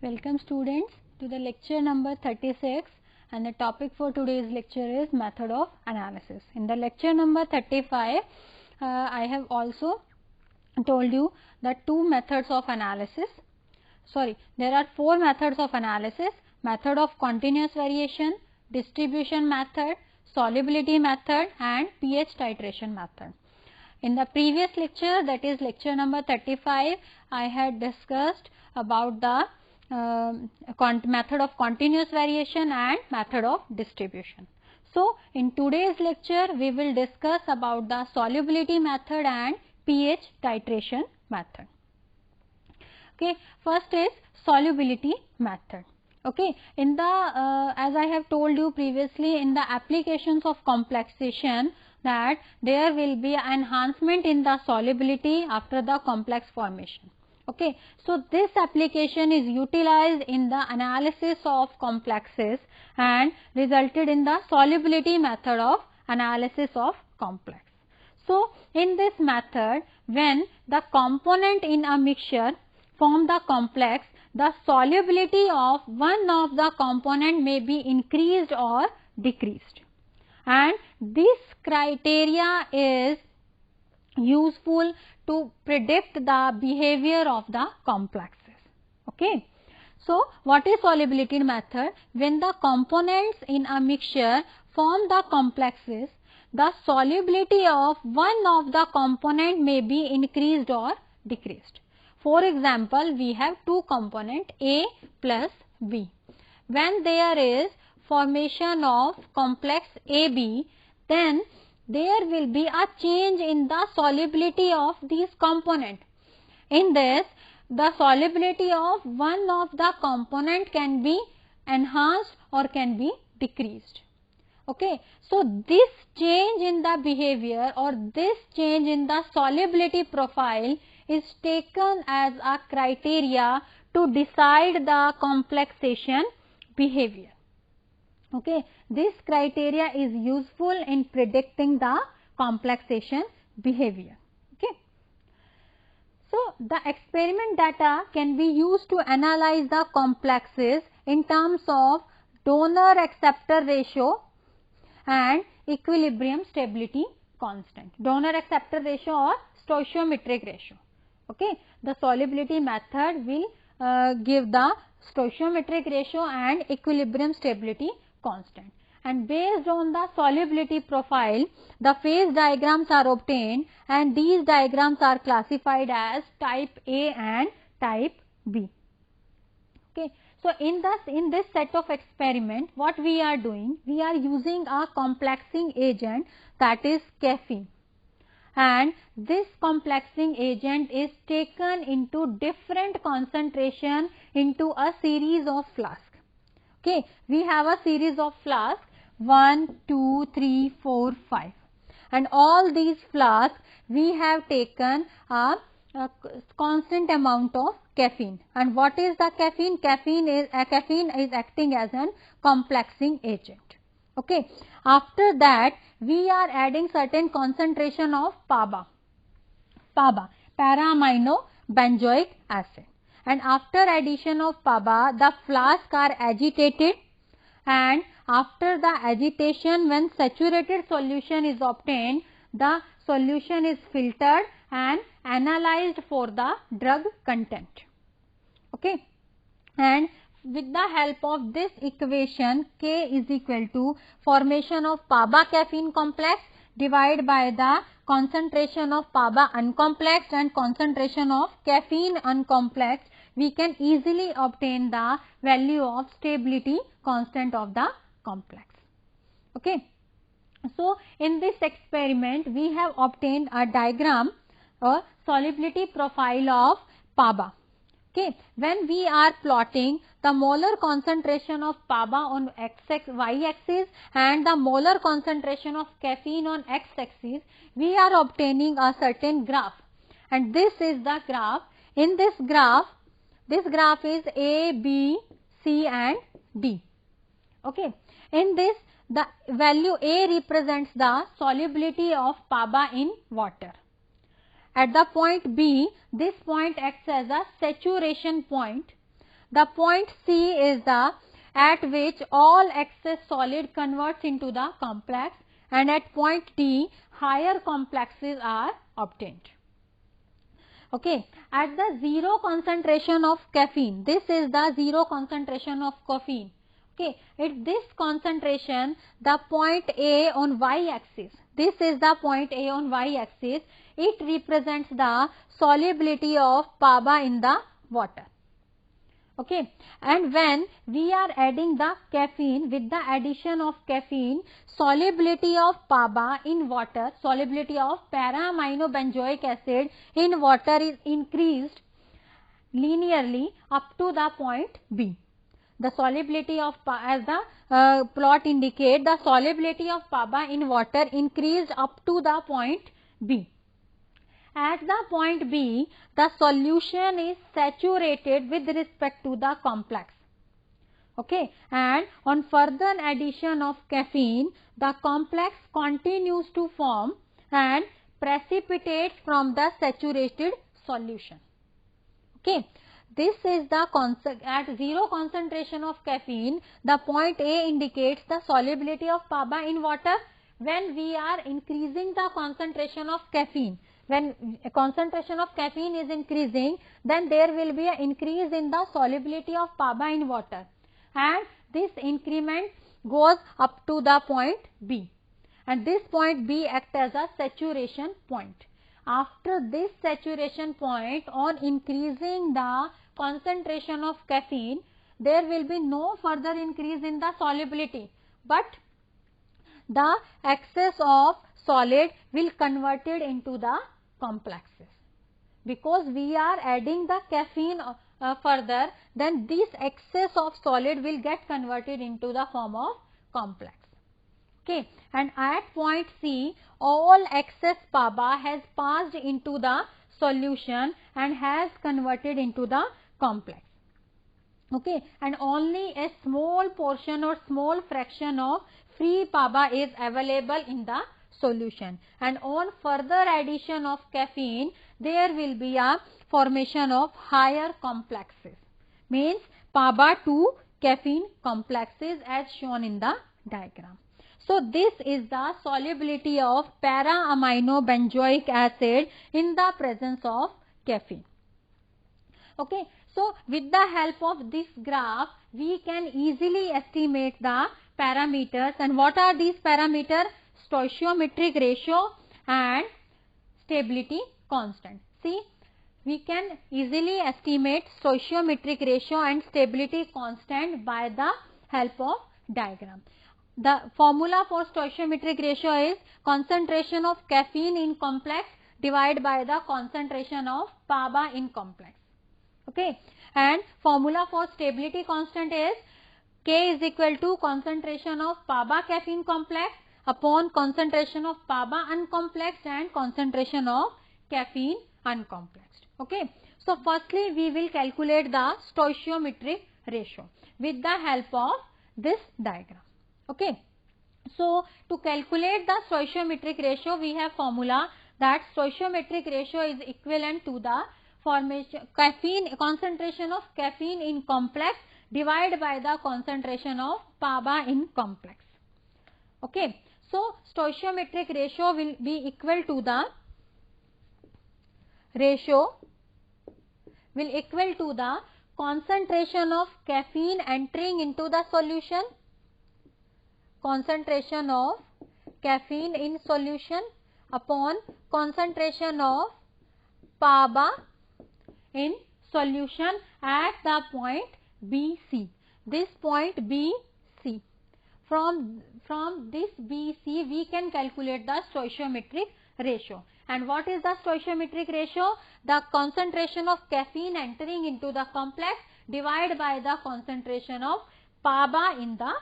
Welcome students to the lecture number 36, and the topic for today's lecture is method of analysis. In the lecture number 35, I have also told you that there are four methods of analysis: method of continuous variation, distribution method, solubility method and pH titration method. In the previous lecture, that is lecture number 35, I had discussed about the method of continuous variation and method of distribution. So, in today's lecture, we will discuss about the solubility method and pH titration method. Okay, first is solubility method. Okay, in the as I have told you previously, in the applications of complexation, that there will be enhancement in the solubility after the complex formation. Okay, so this application is utilized in the analysis of complexes and resulted in the solubility method of analysis of complex. So, in this method, when the component in a mixture form the complex, the solubility of one of the component may be increased or decreased, and this criteria is useful to predict the behavior of the complexes. Okay. So, what is solubility method? When the components in a mixture form the complexes, the solubility of one of the component may be increased or decreased. For example, we have two component A plus B. When there is formation of complex AB, then there will be a change in the solubility of these component. In this, the solubility of one of the component can be enhanced or can be decreased. Okay. So, this change in the behavior or this change in the solubility profile is taken as a criteria to decide the complexation behavior. Okay. This criteria is useful in predicting the complexation behavior. Okay. So, the experiment data can be used to analyze the complexes in terms of donor acceptor ratio and equilibrium stability constant. Donor acceptor ratio or stoichiometric ratio. Okay. The solubility method will give the stoichiometric ratio and equilibrium stability constant, and based on the solubility profile, the phase diagrams are obtained, and these diagrams are classified as type A and type B. Okay. So, in this set of experiment, what we are doing? We are using a complexing agent, that is caffeine, and this complexing agent is taken into different concentration into a series of flasks. Okay, we have a series of flasks 1, 2, 3, 4, 5, and all these flasks we have taken a constant amount of caffeine. And what is the caffeine? Caffeine is acting as an complexing agent. Okay. After that, we are adding certain concentration of PABA, para-amino benzoic acid. And after addition of PABA, the flasks are agitated, and after the agitation, when saturated solution is obtained, the solution is filtered and analyzed for the drug content. Okay. And with the help of this equation, K is equal to formation of PABA caffeine complex divided by the concentration of PABA uncomplexed and concentration of caffeine uncomplexed, we can easily obtain the value of stability constant of the complex. Okay. So, in this experiment, we have obtained a diagram or solubility profile of PABA. Okay. When we are plotting the molar concentration of PABA on y-axis and the molar concentration of caffeine on x-axis, we are obtaining a certain graph, and this is the graph. In this graph is A, B, C and D. Okay. In this, the value A represents the solubility of PABA in water. At the point B, this point acts as a saturation point, The point C is the at which all excess solid converts into the complex, and at point D higher complexes are obtained. Okay, at the zero concentration of caffeine, this is the zero concentration of caffeine. Okay, at this concentration, the point A on y-axis, this is the point A on y-axis, it represents the solubility of PABA in the water. Okay, and when we are adding the caffeine, with the addition of caffeine, solubility of PABA in water, solubility of para-aminobenzoic acid in water is increased linearly up to the point B. The solubility of, as the plot indicate, the solubility of PABA in water increased up to the point B. At the point B, the solution is saturated with respect to the complex. Okay, and on further addition of caffeine, the complex continues to form and precipitates from the saturated solution. Okay, this is the concept. At zero concentration of caffeine, the point A indicates the solubility of PABA in water. When we are increasing the concentration of caffeine, when concentration of caffeine is increasing, then there will be an increase in the solubility of PABA in water, and this increment goes up to the point B, and this point B acts as a saturation point. After this saturation point, on increasing the concentration of caffeine, there will be no further increase in the solubility, but the excess of solid will converted into the complexes. Because we are adding the caffeine further, then this excess of solid will get converted into the form of complex. Okay, and at point C, all excess PABA has passed into the solution and has converted into the complex. Okay, and only a small portion or small fraction of free PABA is available in the solution, and on further addition of caffeine, there will be a formation of higher complexes, means PABA to caffeine complexes as shown in the diagram. So this is the solubility of para-aminobenzoic acid in the presence of caffeine. Okay, so with the help of this graph, we can easily estimate the parameters. And what are these parameters? Stoichiometric ratio and stability constant. See, we can easily estimate stoichiometric ratio and stability constant by the help of diagram. The formula for stoichiometric ratio is concentration of caffeine in complex divided by the concentration of PABA in complex. Okay, and formula for stability constant is K is equal to concentration of PABA caffeine complex upon concentration of PABA uncomplexed and concentration of caffeine uncomplexed. Okay, so firstly we will calculate the stoichiometric ratio with the help of this diagram. Okay, so to calculate the stoichiometric ratio, we have formula that stoichiometric ratio is equivalent to the concentration of caffeine in complex divided by the concentration of PABA in complex. Okay, so stoichiometric ratio will be equal to the concentration of caffeine entering into the solution, concentration of caffeine in solution upon concentration of PABA in solution at the point BC. This point BC. From this BC we can calculate the stoichiometric ratio. And what is the stoichiometric ratio? The concentration of caffeine entering into the complex divided by the concentration of PABA in the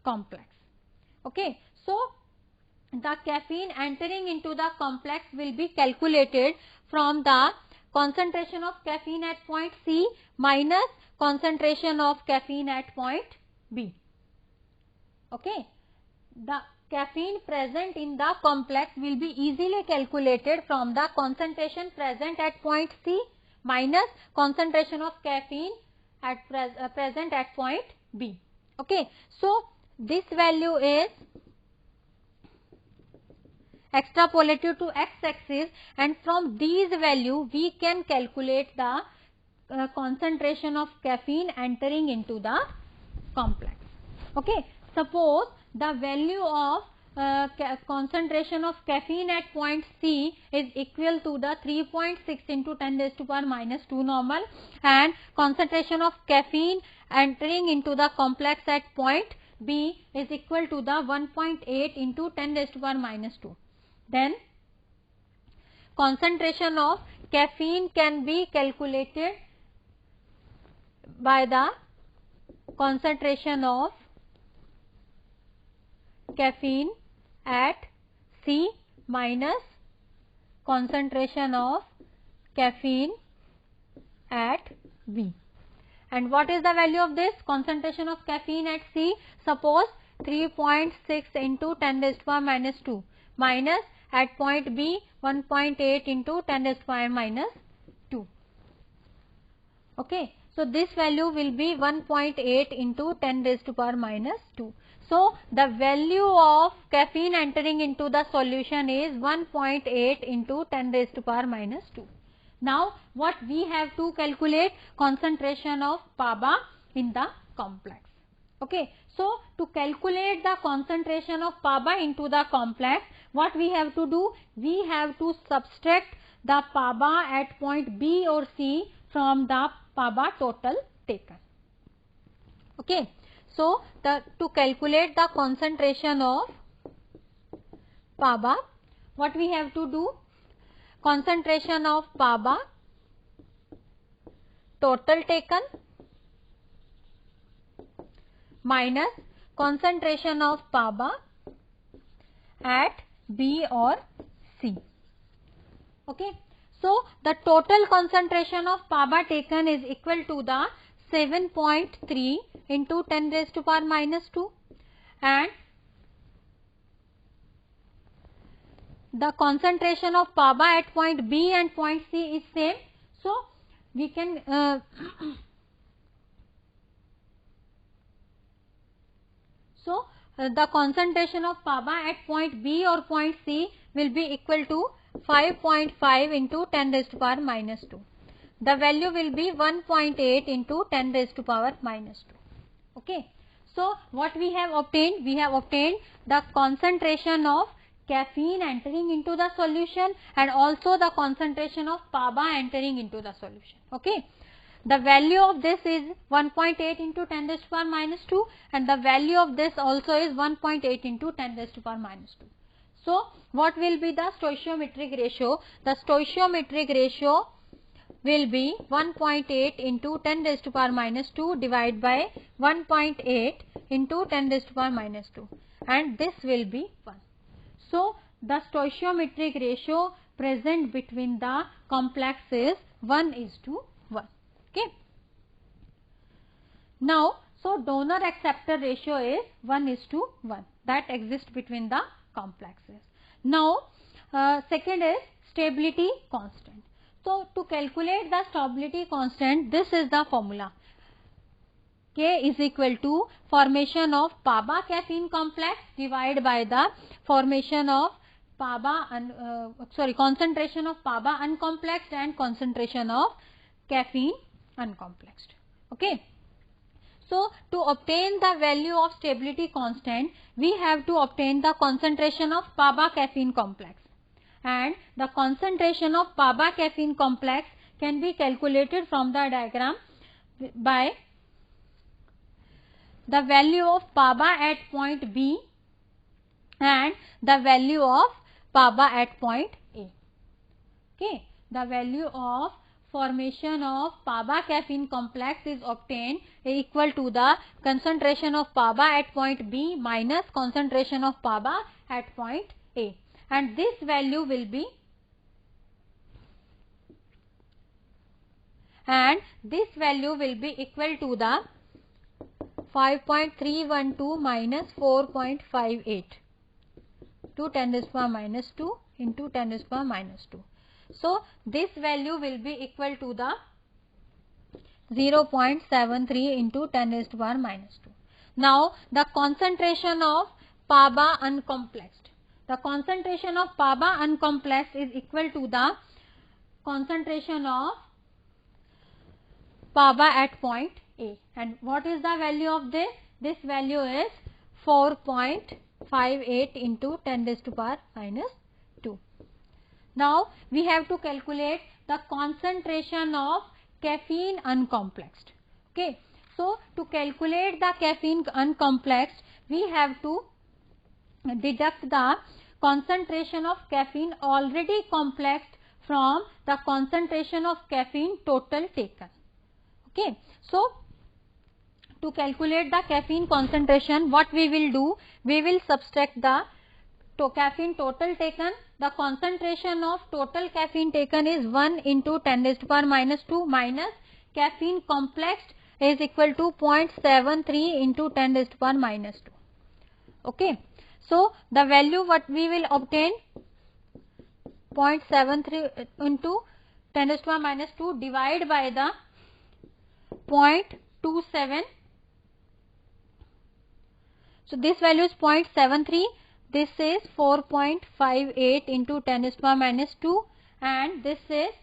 complex. Okay, so the caffeine entering into the complex will be calculated from the concentration of caffeine at point C minus concentration of caffeine at point B. Okay, the caffeine present in the complex will be easily calculated from the concentration present at point C minus concentration of caffeine at present at point B. Okay, so this value is extrapolated to x-axis, and from these value we can calculate the concentration of caffeine entering into the complex. Okay, suppose the value of concentration of caffeine at point C is equal to the 3.6 into 10 raised to power minus 2 normal, and concentration of caffeine entering into the complex at point B is equal to the 1.8 into 10 raised to power minus 2. Then concentration of caffeine can be calculated by the concentration of caffeine at C minus concentration of caffeine at B. And what is the value of this concentration of caffeine at C? Suppose 3.6 into 10 raised to power minus 2 minus at point B 1.8 into 10 raised to power minus 2. Okay, so this value will be 1.8 into 10 raised to power minus 2. So the value of caffeine entering into the solution is 1.8 into 10 raised to power minus 2. Now what we have to calculate? Concentration of PABA in the complex. Okay, so to calculate the concentration of PABA into the complex, what we have to do? We have to subtract the PABA at point B or C from the PABA total taken. Okay, so to calculate the concentration of PABA, what we have to do? Concentration of PABA total taken minus concentration of PABA at B or C. Okay, so the total concentration of PABA taken is equal to the 7.3 into 10 raised to power minus 2, and the concentration of PABA at point B and point C is same. So we can the concentration of PABA at point B or point C will be equal to 5.5 into 10 raised to power minus 2. The value will be 1.8 into 10 raised to power minus 2. Okay, so what we have obtained? We have obtained the concentration of caffeine entering into the solution and also the concentration of PABA entering into the solution. Okay, the value of this is 1.8 into 10 raised to power minus 2, and the value of this also is 1.8 into 10 raised to power minus 2. So what will be the stoichiometric ratio? The stoichiometric ratio will be 1.8 into 10 raised to power minus 2 divided by 1.8 into 10 raised to power minus 2, and this will be 1. So the stoichiometric ratio present between the complexes 1:1. Okay. Now, so donor acceptor ratio is 1:1 that exists between the complexes. Now, second is stability constant. So to calculate the stability constant, this is the formula. K is equal to formation of PABA caffeine complex divided by the formation of concentration of PABA uncomplexed and concentration of caffeine uncomplexed. Okay. So to obtain the value of stability constant, we have to obtain the concentration of PABA caffeine complex, and the concentration of PABA caffeine complex can be calculated from the diagram by the value of PABA at point B and the value of PABA at point A. Okay, the value of formation of PABA caffeine complex is obtained equal to the concentration of PABA at point B minus concentration of PABA at point A, and this value will be equal to the 5.312 minus 4.58 to 10 raised to power minus 2 into 10 raised to power minus 2. So this value will be equal to the 0.73 into 10 raised to power minus 2. Now the concentration of PABA uncomplexed. The concentration of PABA uncomplexed is equal to the concentration of PABA at point A. And what is the value of this? This value is 4.58 into 10 raised to power minus 2. Now we have to calculate the concentration of caffeine uncomplexed. Okay. So to calculate the caffeine uncomplexed, we have to deduct the concentration of caffeine already complexed from the concentration of caffeine total taken. Okay. So to calculate the caffeine concentration, what we will do, we will subtract the caffeine total taken. The concentration of total caffeine taken is 1 into 10 raised to power minus 2 minus caffeine complexed is equal to 0.73 into 10 raised to power minus 2. Okay. So the value what we will obtain, 0.73 into 10 raised to power minus 2 divided by the 0.27. So this value is 0.73. This is 4.58 into 10 raised to power minus 2 and this is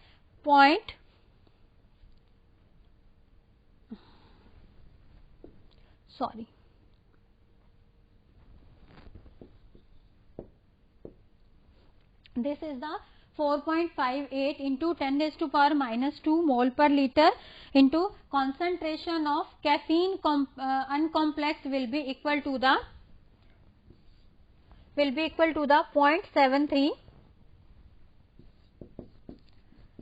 this is the 4.58 into 10 raised to power minus 2 mole per liter into concentration of caffeine uncomplexed will be equal to the 0.73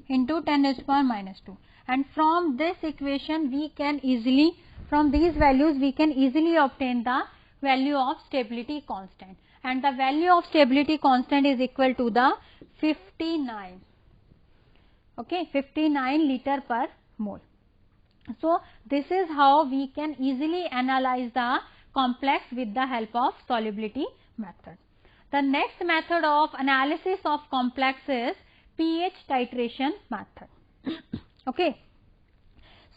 into 10 raised to power minus 2. And from this equation we can easily, from these values we can easily obtain the value of stability constant. And the value of stability constant is equal to the 59. Okay, 59 liter per mole. So this is how we can easily analyze the complex with the help of solubility method. The next method of analysis of complex is pH titration method. Okay.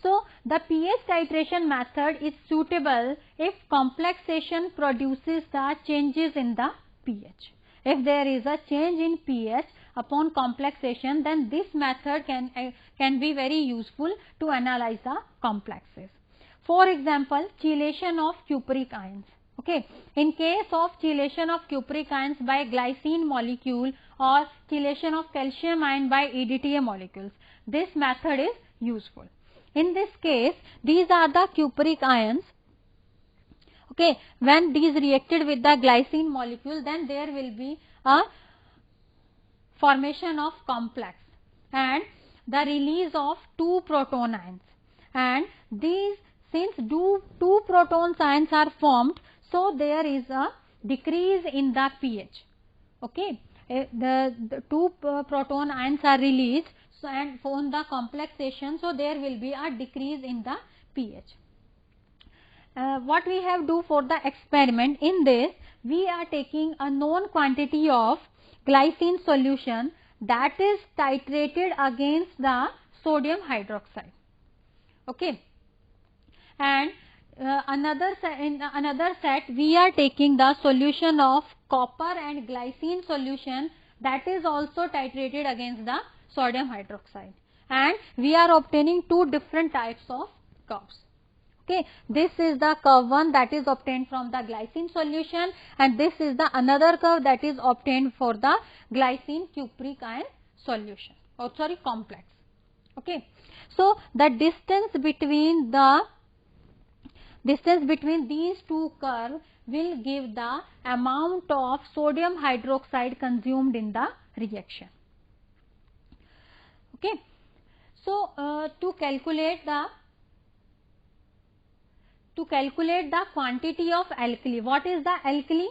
So the pH titration method is suitable if complexation produces the changes in the pH. If there is a change in pH upon complexation, then this method can be very useful to analyze the complexes. For example, chelation of cupric ions. Okay. In case of chelation of cupric ions by glycine molecule or chelation of calcium ion by EDTA molecules, this method is useful. In this case, these are the cupric ions. Okay. When these reacted with the glycine molecule, then there will be a formation of complex and the release of 2 proton ions. And these, since two proton ions are formed, so there is a decrease in the pH. Okay. The 2 proton ions are released, so and on the complexation, so there will be a decrease in the pH. What we have do for the experiment, in this we are taking a known quantity of glycine solution that is titrated against the sodium hydroxide. Okay. And in another set we are taking the solution of copper and glycine solution that is also titrated against the sodium hydroxide, and we are obtaining 2 different types of curves. Okay, this is the curve 1 that is obtained from the glycine solution, and this is the another curve that is obtained for the glycine cupric ion solution, complex. Okay, so the distance between these 2 curves will give the amount of sodium hydroxide consumed in the reaction. Okay. So to calculate the quantity of alkali, what is the alkali?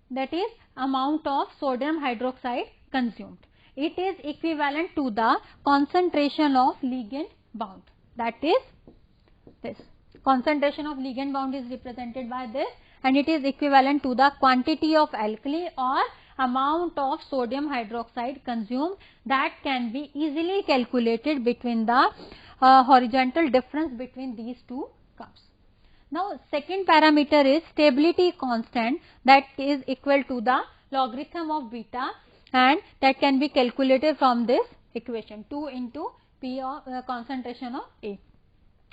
That is amount of sodium hydroxide consumed. It is equivalent to the concentration of ligand bound. That is this. Concentration of ligand bound is represented by this, and it is equivalent to the quantity of alkali or amount of sodium hydroxide consumed that can be easily calculated between the horizontal difference between these two curves. Now second parameter is stability constant, that is equal to the logarithm of beta, and that can be calculated from this equation, 2 into P of concentration of A,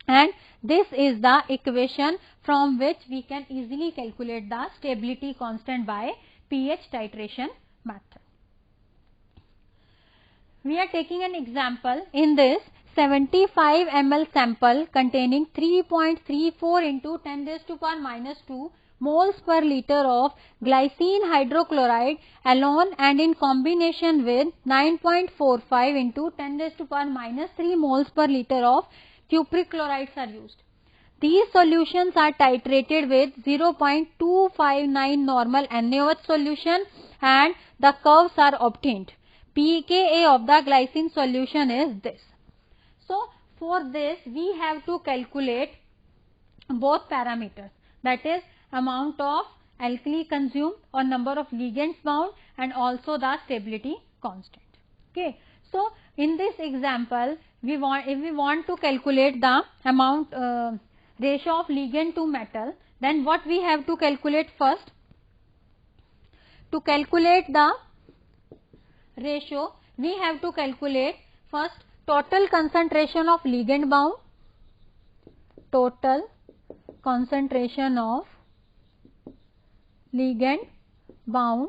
and this is the equation from which we can easily calculate the stability constant by pH titration method. We are taking an example. In this 75 ml sample containing 3.34 into 10 raised to power minus 2 moles per liter of glycine hydrochloride alone and in combination with 9.45 into 10 raised to power minus 3 moles per liter of cupric chlorides are used. These solutions are titrated with 0.259 normal NaOH solution and the curves are obtained. pKa of the glycine solution is this. So for this we have to calculate both parameters, that is amount of alkali consumed or number of ligands bound and also the stability constant. Okay. So in this example if we want to calculate the amount ratio of ligand to metal, then what we have to calculate first? To calculate the ratio we have to calculate first total concentration of ligand bound, total concentration of ligand bound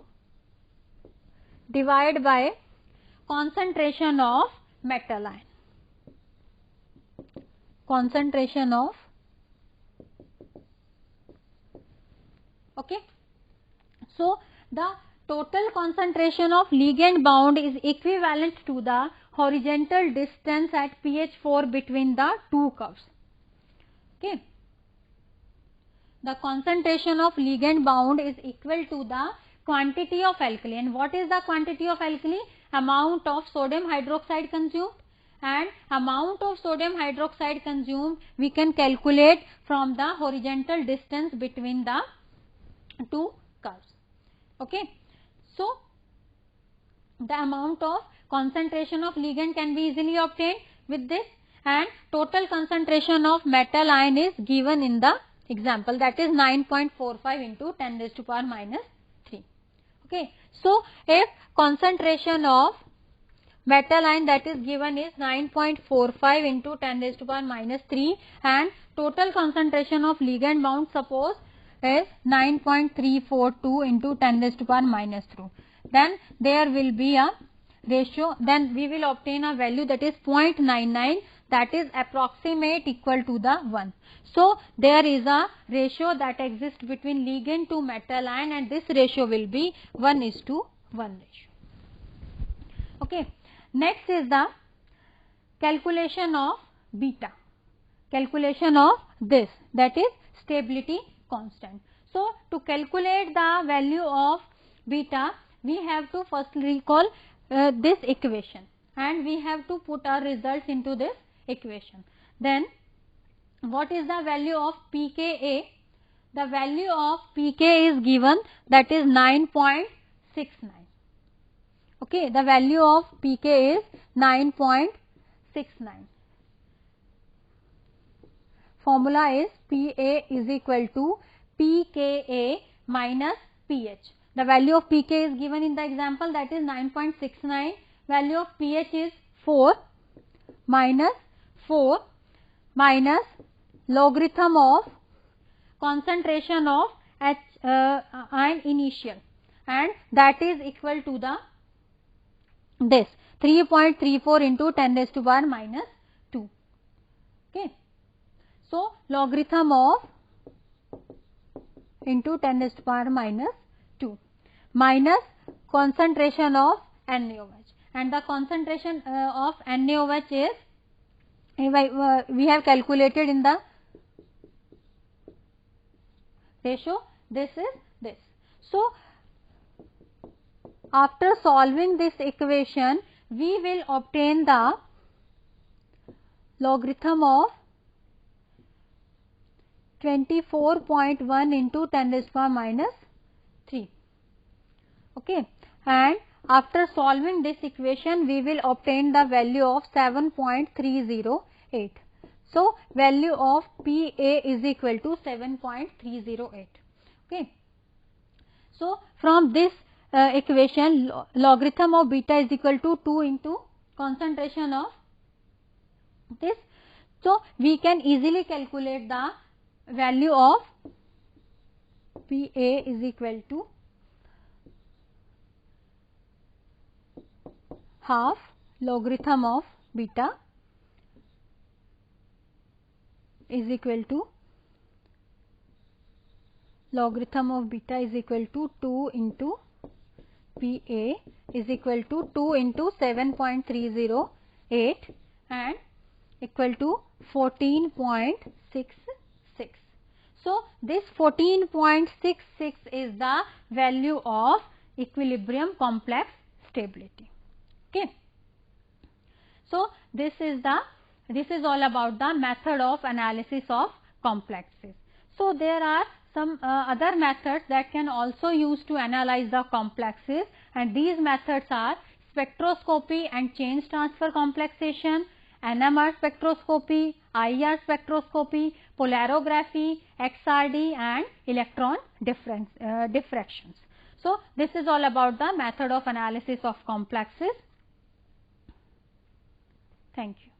divided by concentration of metal ion, concentration of, okay. So the total concentration of ligand bound is equivalent to the horizontal distance at pH 4 between the two curves. Okay. The concentration of ligand bound is equal to the quantity of alkali. And what is the quantity of alkali? Amount of sodium hydroxide consumed, and amount of sodium hydroxide consumed we can calculate from the horizontal distance between the two curves. Okay. So the amount of concentration of ligand can be easily obtained with this, and total concentration of metal ion is given in the example, that is 9.45 into 10 raised to power minus 3. Okay. So if concentration of metal ion that is given is 9.45 into 10 raised to power minus 3 and total concentration of ligand bound suppose is 9.342 into 10 raised to power minus 3, then there will be a ratio, then we will obtain a value that is 0.99, that is approximate equal to the 1. So there is a ratio that exists between ligand to metal ion, and this ratio will be 1:1 ratio. Okay. Next is the calculation of beta, calculation of this, that is stability constant. So to calculate the value of beta we have to first recall this equation, and we have to put our results into this equation. Then what is the value of pKa? The value of pKa is given, that is 9.69. Okay, the value of pKa is 9.69. Formula is Pa is equal to pKa minus pH. The value of pK is given in the example, that is 9.69. Value of pH is 4 minus logarithm of concentration of ion initial, and that is equal to the this 3.34 into 10 raised to power minus 2. Okay. So logarithm of into 10 raised to power minus 2 minus concentration of NaOH, and the concentration of NaOH is we have calculated in the ratio, this is this. So after solving this equation we will obtain the logarithm of 24.1 into 10 raised to power minus 3. Okay. and after solving this equation we will obtain the value of 7.308. So, value of PA is equal to 7.308. Okay. So, from this equation logarithm of beta is equal to 2 into concentration of this. So, we can easily calculate the value of PA is equal to half logarithm of beta is equal to logarithm of beta is equal to 2 into PA is equal to 2 into 7.308 and equal to 14.66. So, this 14.66 is the value of equilibrium complex stability. Okay. So, this is all about the method of analysis of complexes. So, there are some other methods that can also use to analyze the complexes, and these methods are spectroscopy and change transfer complexation, NMR spectroscopy, IR spectroscopy, polarography, XRD and electron diffractions. So, this is all about the method of analysis of complexes. Thank you.